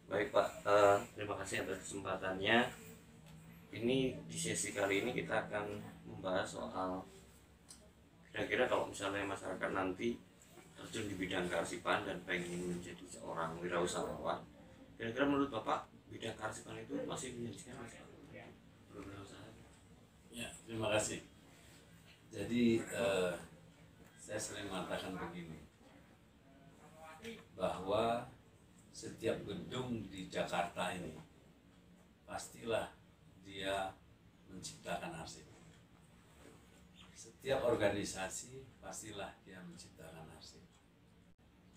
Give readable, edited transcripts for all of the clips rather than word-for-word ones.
Baik Pak, terima kasih atas kesempatannya. Ini di sesi kali ini kita akan membahas soal kira-kira kalau misalnya masyarakat nanti terjun di bidang kearsipan dan pengen menjadi seorang wirausahawan, kira-kira menurut Bapak bidang kearsipan itu masih menjanjikan mas berwirausaha? Ya, terima kasih. Jadi saya sering mengatakan begini, bahwa setiap gedung di Jakarta ini pastilah dia menciptakan arsip. Setiap organisasi pastilah dia menciptakan arsip.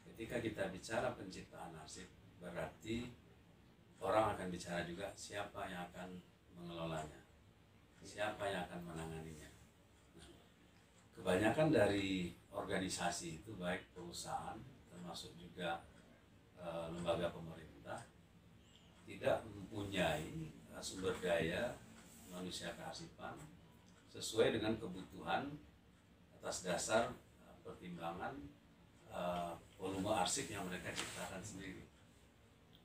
Ketika kita bicara penciptaan arsip, berarti orang akan bicara juga siapa yang akan mengelolanya, siapa yang akan menanganinya. Nah, kebanyakan dari organisasi itu, baik perusahaan termasuk juga lembaga pemerintah, tidak mempunyai sumber daya manusia kearsipan sesuai dengan kebutuhan atas dasar pertimbangan volume arsip yang mereka ciptakan sendiri.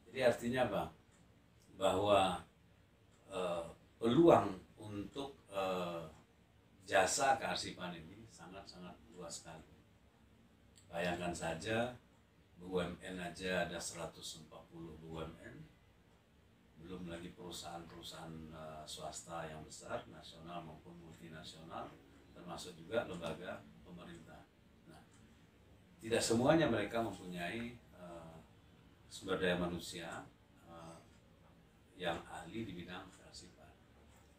Jadi artinya apa? Bahwa peluang untuk jasa kearsipan ini sangat-sangat luas sekali. Bayangkan saja, BUMN aja ada 140 BUMN, belum lagi perusahaan-perusahaan swasta yang besar, nasional maupun multinasional, termasuk juga lembaga pemerintah. Nah, tidak semuanya mereka mempunyai sumber daya manusia yang ahli di bidang kearsipan.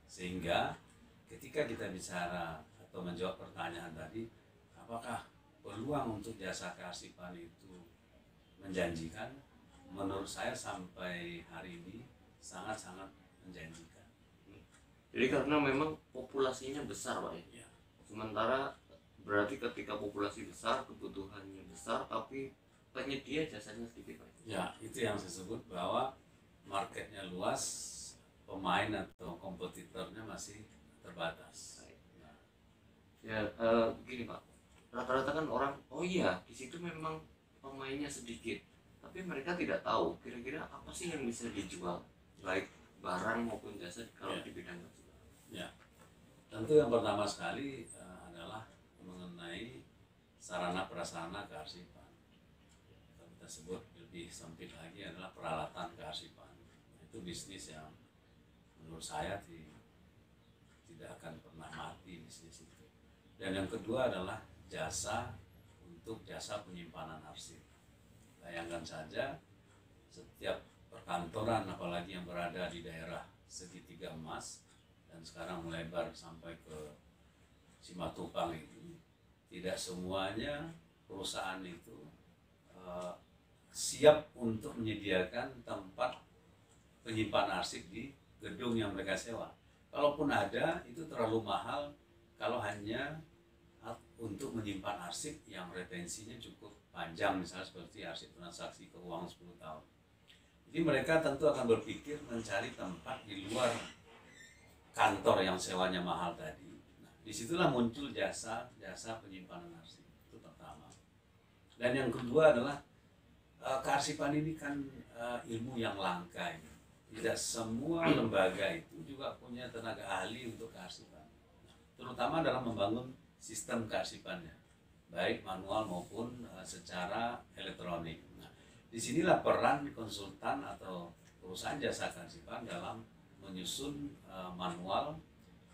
Sehingga ketika kita bicara atau menjawab pertanyaan tadi, apakah peluang untuk jasa kearsipan itu menjanjikan? Menurut saya sampai hari ini sangat-sangat menjanjikan. Jadi karena memang populasinya besar Pak ya. Sementara berarti ketika populasi besar, kebutuhannya besar, tapi penyedia jasanya sedikit Pak. Ya, itu yang saya sebut bahwa marketnya luas, pemain atau kompetitornya masih terbatas. Nah, ya begini Pak, rata-rata kan orang, oh iya di situ memang pemainnya sedikit, tapi mereka tidak tahu kira-kira apa sih yang bisa dijual, baik barang maupun jasa kalau di bidang tersebut. Ya, tentu yang pertama sekali adalah mengenai sarana prasarana kearsipan. Kita sebut lebih sempit lagi adalah peralatan kearsipan. Itu bisnis yang menurut saya tidak akan pernah mati, bisnis itu. Dan yang kedua adalah jasa untuk jasa penyimpanan arsip. Bayangkan saja, setiap perkantoran apalagi yang berada di daerah segitiga emas dan sekarang melebar sampai ke Simatupang itu, tidak semuanya perusahaan itu siap untuk menyediakan tempat penyimpanan arsip di gedung yang mereka sewa. Kalaupun ada, itu terlalu mahal kalau hanya untuk menyimpan arsip yang retensinya cukup panjang, misalnya seperti arsip transaksi keuangan 10 tahun. Jadi mereka tentu akan berpikir mencari tempat di luar kantor yang sewanya mahal tadi. Nah, disitulah muncul jasa penyimpanan arsip. Itu pertama. Dan yang kedua adalah kearsipan ini kan ilmu yang langka ini. Tidak semua lembaga itu juga punya tenaga ahli untuk kearsipan, terutama dalam membangun sistem kearsipannya, baik manual maupun secara elektronik. Nah, disinilah peran konsultan atau perusahaan jasa kearsipan dalam menyusun manual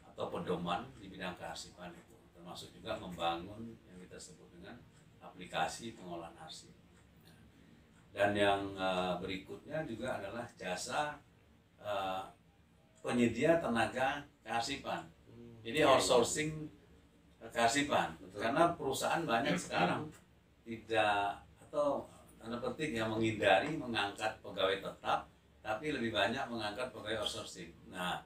atau pedoman di bidang kearsipan itu, termasuk juga membangun yang kita sebut dengan aplikasi pengolahan arsip. Dan yang berikutnya juga adalah jasa penyedia tenaga kearsipan. Jadi outsourcing kearsipan. Karena perusahaan banyak sekarang tidak, atau tanda petik yang menghindari mengangkat pegawai tetap, tapi lebih banyak mengangkat pegawai outsourcing. Nah,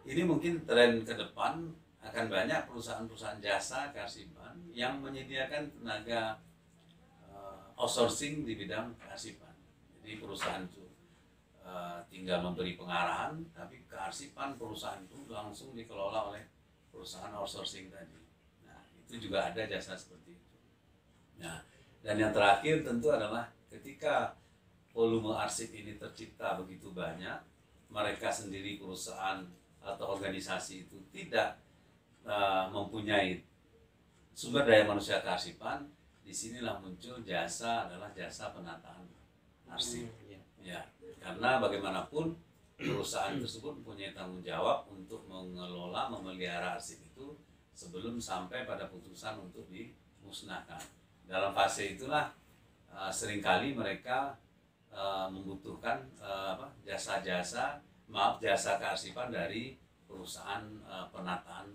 ini mungkin tren ke depan akan banyak perusahaan-perusahaan jasa kearsipan yang menyediakan tenaga outsourcing di bidang kearsipan. Jadi perusahaan itu tinggal memberi pengarahan, tapi kearsipan perusahaan itu langsung dikelola oleh perusahaan outsourcing tadi. Nah, itu juga ada jasa seperti itu. Nah, dan yang terakhir tentu adalah ketika volume arsip ini tercipta begitu banyak, mereka sendiri perusahaan atau organisasi itu tidak mempunyai sumber daya manusia kearsipan, disinilah muncul jasa adalah jasa penataan arsip. Ya, karena bagaimanapun perusahaan tersebut mempunyai tanggung jawab untuk mengelola, memelihara arsip itu sebelum sampai pada putusan untuk dimusnahkan. Dalam fase itulah seringkali mereka membutuhkan jasa kearsipan dari perusahaan penataan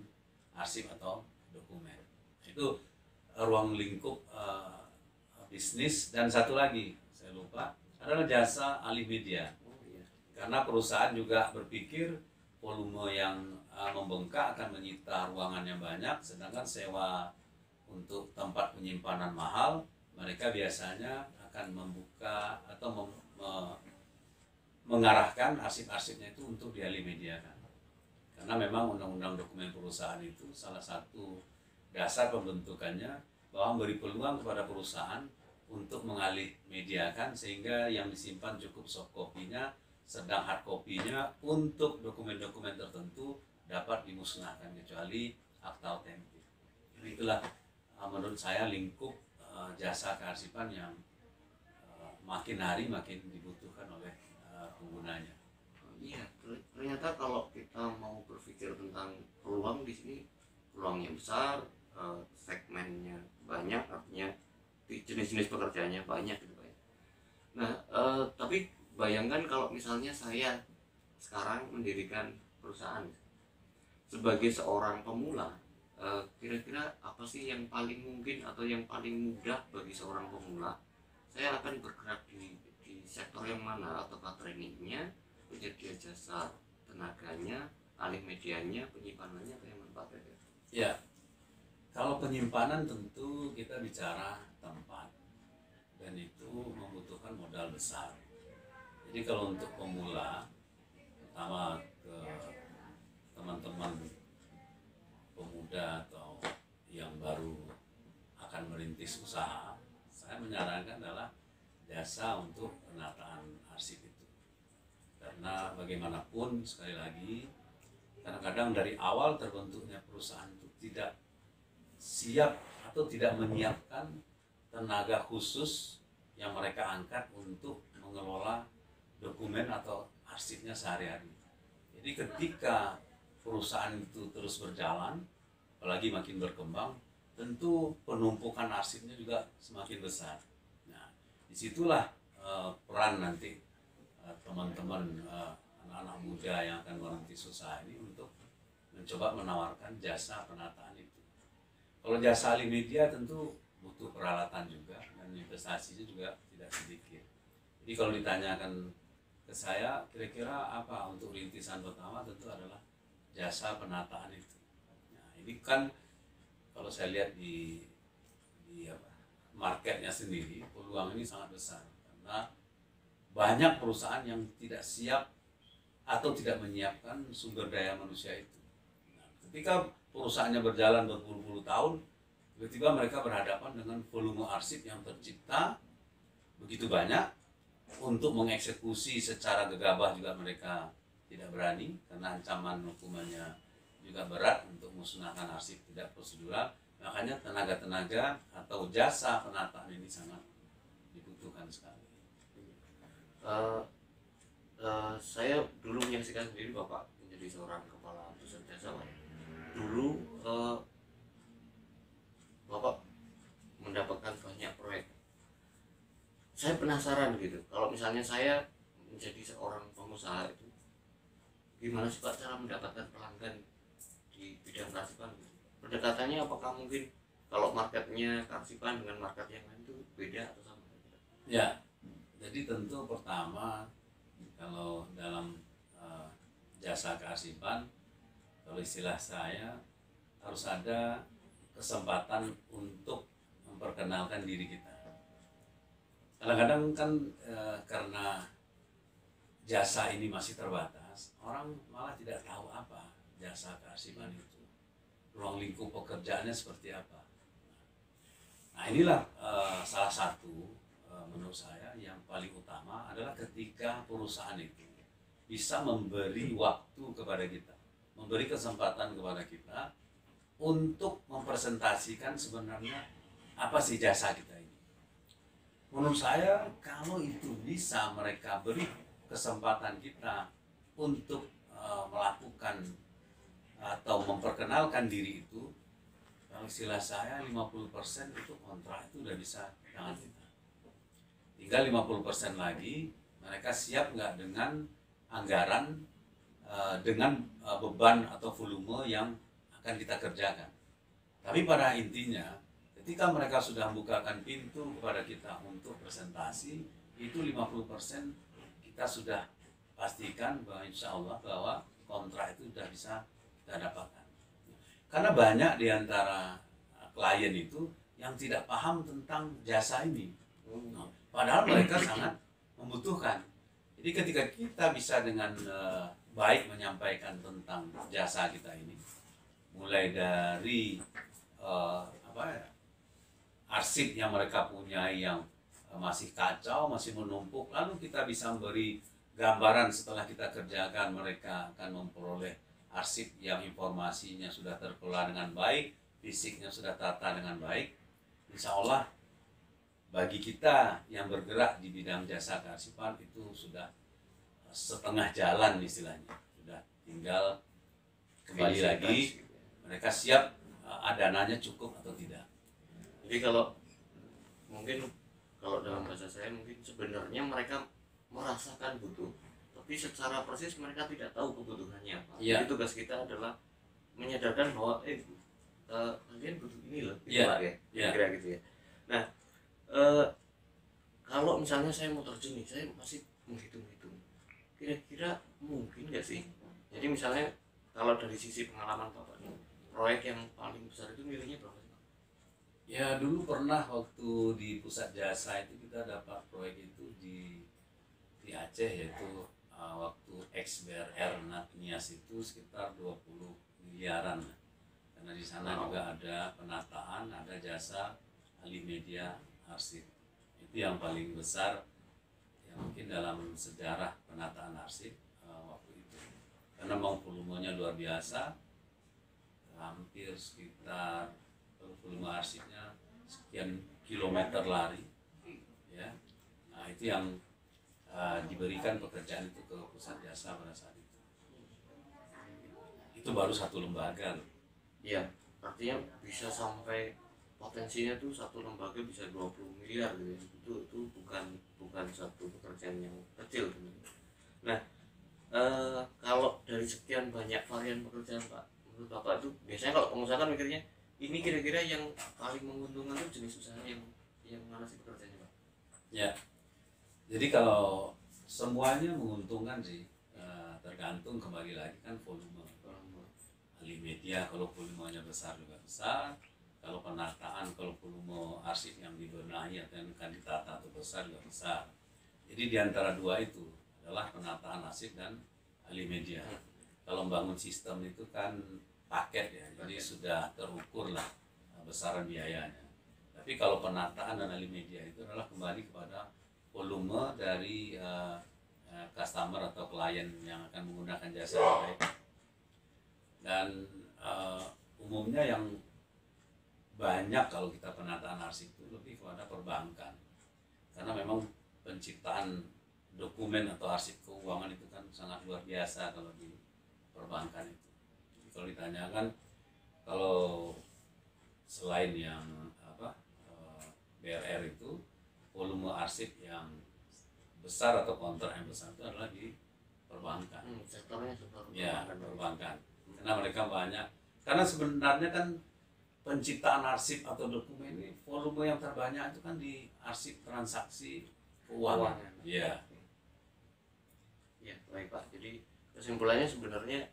arsip atau dokumen. Itu ruang lingkup bisnis. Dan satu lagi saya lupa adalah jasa alih media. Karena perusahaan juga berpikir volume yang membengkak akan menyita ruangan yang banyak, sedangkan sewa untuk tempat penyimpanan mahal, mereka biasanya akan membuka atau mengarahkan arsip-arsipnya itu untuk dialih mediakan. Karena memang undang-undang dokumen perusahaan itu salah satu dasar pembentukannya bahwa memberi peluang kepada perusahaan untuk mengalih mediakan, sehingga yang disimpan cukup soft copy-nya, sedang hard copy-nya untuk dokumen-dokumen tertentu dapat dimusnahkan kecuali akta otentik. Itulah menurut saya lingkup jasa kearsipan yang makin hari makin dibutuhkan oleh penggunanya. Iya, ternyata kalau kita mau berpikir tentang peluang di sini, peluangnya besar, segmennya banyak, artinya jenis-jenis pekerjaannya banyak gitu ya. Nah, tapi bayangkan kalau misalnya saya sekarang mendirikan perusahaan sebagai seorang pemula, kira-kira apa sih yang paling mungkin atau yang paling mudah bagi seorang pemula? Saya akan bergerak di sektor yang mana, ataukah trainingnya, penyedia jasa tenaganya, alih medianya, penyimpanannya, atau yang manfaatnya? Ya, kalau penyimpanan tentu kita bicara tempat, dan itu membutuhkan modal besar. Jadi kalau untuk pemula, pertama ke teman-teman pemuda atau yang baru akan merintis usaha, saya menyarankan adalah jasa untuk penataan arsip itu. Karena bagaimanapun, sekali lagi, kadang-kadang dari awal terbentuknya perusahaan itu tidak siap atau tidak menyiapkan tenaga khusus yang mereka angkat untuk mengelola dokumen atau arsipnya sehari-hari. Jadi ketika perusahaan itu terus berjalan, apalagi makin berkembang, tentu penumpukan arsipnya juga semakin besar. Nah, disitulah peran nanti teman-teman anak-anak muda yang akan merintis usaha ini untuk mencoba menawarkan jasa penataan itu. Kalau jasa alih media tentu butuh peralatan juga, dan investasinya juga tidak sedikit. Jadi kalau ditanyakan ke saya, kira-kira apa untuk rintisan pertama, tentu adalah jasa penataan itu. Nah, ini kan kalau saya lihat di marketnya sendiri, peluang ini sangat besar karena banyak perusahaan yang tidak siap atau tidak menyiapkan sumber daya manusia itu. Nah, ketika perusahaannya berjalan berpuluh-puluh tahun, tiba-tiba mereka berhadapan dengan volume arsip yang tercipta begitu banyak. Untuk mengeksekusi secara gegabah juga mereka tidak berani, karena ancaman hukumannya juga berat untuk musnahkan arsip tidak prosedural. Makanya tenaga-tenaga atau jasa penataan ini sangat dibutuhkan sekali. Saya dulu menyaksikan sendiri Bapak menjadi seorang kepala pusat jasa. Dulu Bapak mendapatkan banyak proyek. Saya penasaran gitu, kalau misalnya saya menjadi seorang pengusaha itu, gimana sih Pak cara mendapatkan pelanggan di bidang kearsipan? Pendekatannya apakah mungkin kalau marketnya kearsipan dengan market yang lain itu beda atau sama? Ya, jadi tentu pertama kalau dalam jasa kearsipan, kalau istilah saya harus ada kesempatan untuk memperkenalkan diri kita. Kadang-kadang kan karena jasa ini masih terbatas, orang malah tidak tahu apa jasa kearsipan itu, ruang lingkup pekerjaannya seperti apa. Nah, inilah salah satu menurut saya yang paling utama adalah ketika perusahaan itu bisa memberi waktu kepada kita, memberi kesempatan kepada kita untuk mempresentasikan sebenarnya apa sih jasa kita ini. Menurut saya kalau itu bisa mereka beri kesempatan kita untuk melakukan atau memperkenalkan diri itu, kalau istilah saya 50% itu kontrak itu udah bisa dengan kita. Tinggal 50% lagi mereka siap nggak dengan anggaran, dengan beban atau volume yang akan kita kerjakan. Tapi pada intinya ketika mereka sudah membukakan pintu kepada kita untuk presentasi, itu 50% kita sudah pastikan bahwa insya Allah bahwa kontrak itu sudah bisa kita dapatkan. Karena banyak di antara klien itu yang tidak paham tentang jasa ini. Padahal mereka sangat membutuhkan. Jadi ketika kita bisa dengan baik menyampaikan tentang jasa kita ini, mulai dari arsip yang mereka punyai yang masih kacau, masih menumpuk, lalu kita bisa memberi gambaran setelah kita kerjakan, mereka akan memperoleh arsip yang informasinya sudah terkelola dengan baik, fisiknya sudah tata dengan baik. Insya Allah bagi kita yang bergerak di bidang jasa kearsipan itu sudah setengah jalan istilahnya, sudah tinggal kembali lagi mereka siap dananya cukup atau tidak. Jadi kalau mungkin kalau dalam bahasa saya mungkin sebenarnya mereka merasakan butuh, tapi secara persis mereka tidak tahu kebutuhannya apa. Ya. Jadi tugas kita adalah menyadarkan bahwa kalian butuh ini loh, ya. Kira-kira gitu ya. Nah, kalau misalnya saya mau terjun nih, saya masih menghitung-hitung. Kira-kira mungkin nggak sih? Jadi misalnya kalau dari sisi pengalaman Bapak nih, proyek yang paling besar itu nilainya berapa sih Pak? Ya dulu pernah waktu di pusat jasa itu kita dapat proyek itu di Aceh, yaitu waktu ex-BRR Nias itu sekitar 20 miliaran. Karena di sana juga ada penataan, ada jasa ahli media arsip. Itu yang paling besar yang mungkin dalam sejarah penataan arsip waktu itu. Karena memang volumenya luar biasa, hampir sekitar volume arsipnya sekian kilometer lari, ya. Nah itu yang diberikan pekerjaan itu ke pusat jasa pada saat itu. Itu baru satu lembaga loh. Iya, artinya bisa sampai potensinya tuh satu lembaga bisa 20 miliar gitu ya. Itu bukan satu pekerjaan yang kecil gitu. Nah, kalau dari sekian banyak varian pekerjaan Pak, menurut Bapak itu biasanya kalau pengusaha kan mikirnya ini kira-kira yang paling menguntungkan itu jenis usaha yang mana sih pekerjaannya Pak? Ya, jadi kalau semuanya menguntungkan sih, tergantung kembali lagi kan volume. Ahli media kalau volumenya besar juga besar, kalau penataan, kalau volume arsip yang dibenahi atau yang akan ditata itu besar juga besar. Jadi di antara dua itu adalah penataan arsip dan ahli media. Kalau membangun sistem itu kan paket ya, jadi sudah terukur lah besaran biayanya. Tapi kalau penataan dan ahli media itu adalah kembali kepada volume dari customer atau klien yang akan menggunakan jasa kita. Dan umumnya yang banyak kalau kita penataan arsip itu lebih kepada perbankan, karena memang penciptaan dokumen atau arsip keuangan itu kan sangat luar biasa kalau di perbankan itu. Jadi kalau ditanyakan, kalau selain yang BRR itu volume arsip yang besar atau kontrak yang besar itu adalah di perbankan. Sektornya Ya, perbankan. Karena mereka banyak. Karena sebenarnya kan penciptaan arsip atau dokumen ini volume yang terbanyak itu kan di arsip transaksi keuangan. Iya. Ya, baik Pak. Jadi kesimpulannya sebenarnya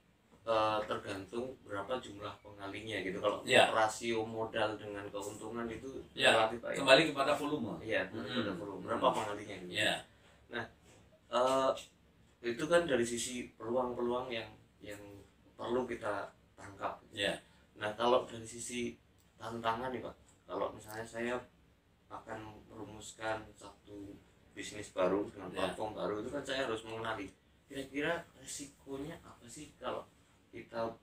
tergantung berapa jumlah pengalinya gitu. Kalau Ya. rasio modal dengan keuntungan itu Ya, relatif Pak. kembali kepada volume. Iya, kepada volume. Berapa pengalinya gitu. Ya. Nah, itu kan dari sisi peluang-peluang yang perlu kita tangkap. Ya. Nah, kalau dari sisi tantangan nih Pak, kalau misalnya saya akan merumuskan satu bisnis baru dengan platform baru, itu kan saya harus mengenali kira-kira resikonya apa sih kalau kita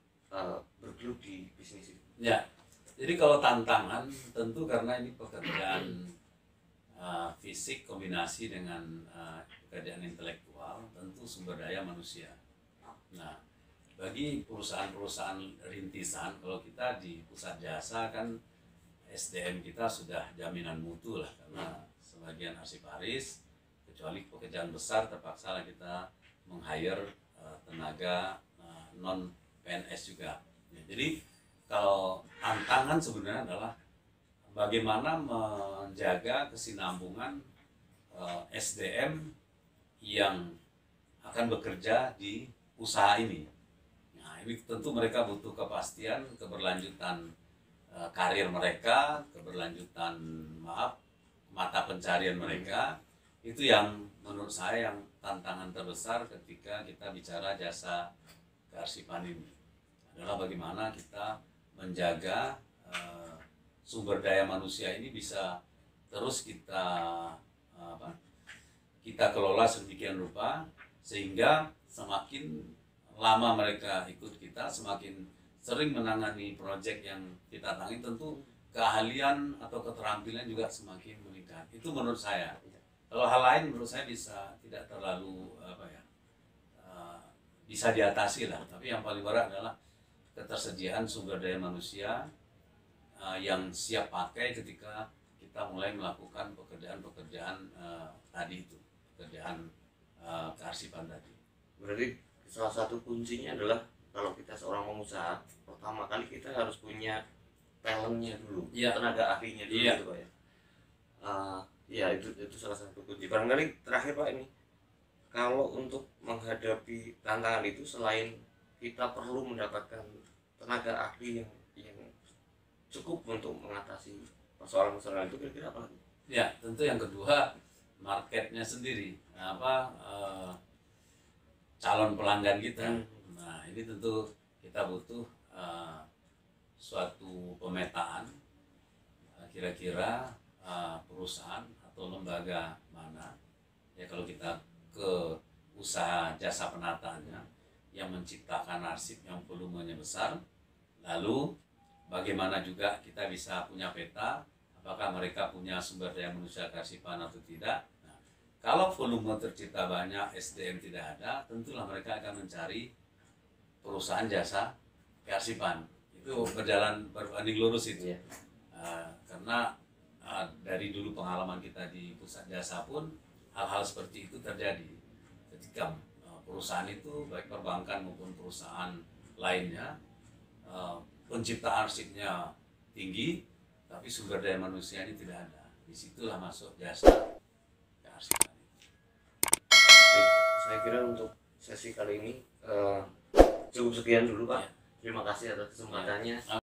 bergelut di bisnis itu. Ya, jadi kalau tantangan tentu karena ini pekerjaan fisik kombinasi dengan pekerjaan intelektual, tentu sumber daya manusia. Nah, bagi perusahaan-perusahaan rintisan, kalau kita di pusat jasa kan SDM kita sudah jaminan mutu lah, karena sebagian arsiparis, kecuali pekerjaan besar terpaksa kita meng-hire tenaga non PNS juga. Ya, jadi kalau tantangan sebenarnya adalah bagaimana menjaga kesinambungan SDM yang akan bekerja di usaha ini. Nah, ini tentu mereka butuh kepastian, keberlanjutan karir mereka, keberlanjutan mata pencarian mereka. Itu yang menurut saya yang tantangan terbesar ketika kita bicara jasa kearsipan ini, adalah bagaimana kita menjaga sumber daya manusia ini bisa terus kita kelola sedemikian rupa sehingga semakin lama mereka ikut kita, semakin sering menangani proyek yang kita tangani, tentu keahlian atau keterampilan juga semakin meningkat. Itu menurut saya. Kalau hal lain menurut saya bisa tidak terlalu bisa diatasi lah. Tapi yang paling berat adalah ketersediaan sumber daya manusia yang siap pakai ketika kita mulai melakukan pekerjaan-pekerjaan tadi itu, pekerjaan kearsipan tadi. Berarti salah satu kuncinya adalah kalau kita seorang pengusaha, pertama kali kita harus punya talentnya dulu, tenaga ahlinya dulu, gitu Pak ya. Ya itu salah satu kunci. Barangkali terakhir Pak, ini kalau untuk menghadapi tantangan itu, selain kita perlu mendapatkan tenaga ahli yang cukup untuk mengatasi persoalan-persoalan itu, kira-kira apa lagi? Ya, tentu yang kedua marketnya sendiri, calon pelanggan kita. Nah, ini tentu kita butuh suatu pemetaan, kira-kira perusahaan atau lembaga mana ya, kalau kita ke usaha jasa penataannya yang menciptakan arsip yang volumenya besar, lalu bagaimana juga kita bisa punya peta apakah mereka punya sumber daya manusia kearsipan atau tidak. Nah, kalau volume tercipta banyak, SDM tidak ada, tentulah mereka akan mencari perusahaan jasa kearsipan. Itu berbanding lurus itu. Karena dari dulu pengalaman kita di pusat jasa pun hal-hal seperti itu terjadi. Ketika perusahaan itu, baik perbankan maupun perusahaan lainnya, penciptaan arsipnya tinggi, tapi sumber daya manusia ini tidak ada. Disitulah masuk jasa kearsipan. Saya kira untuk sesi kali ini cukup sekian dulu Pak. Terima kasih atas kesempatannya.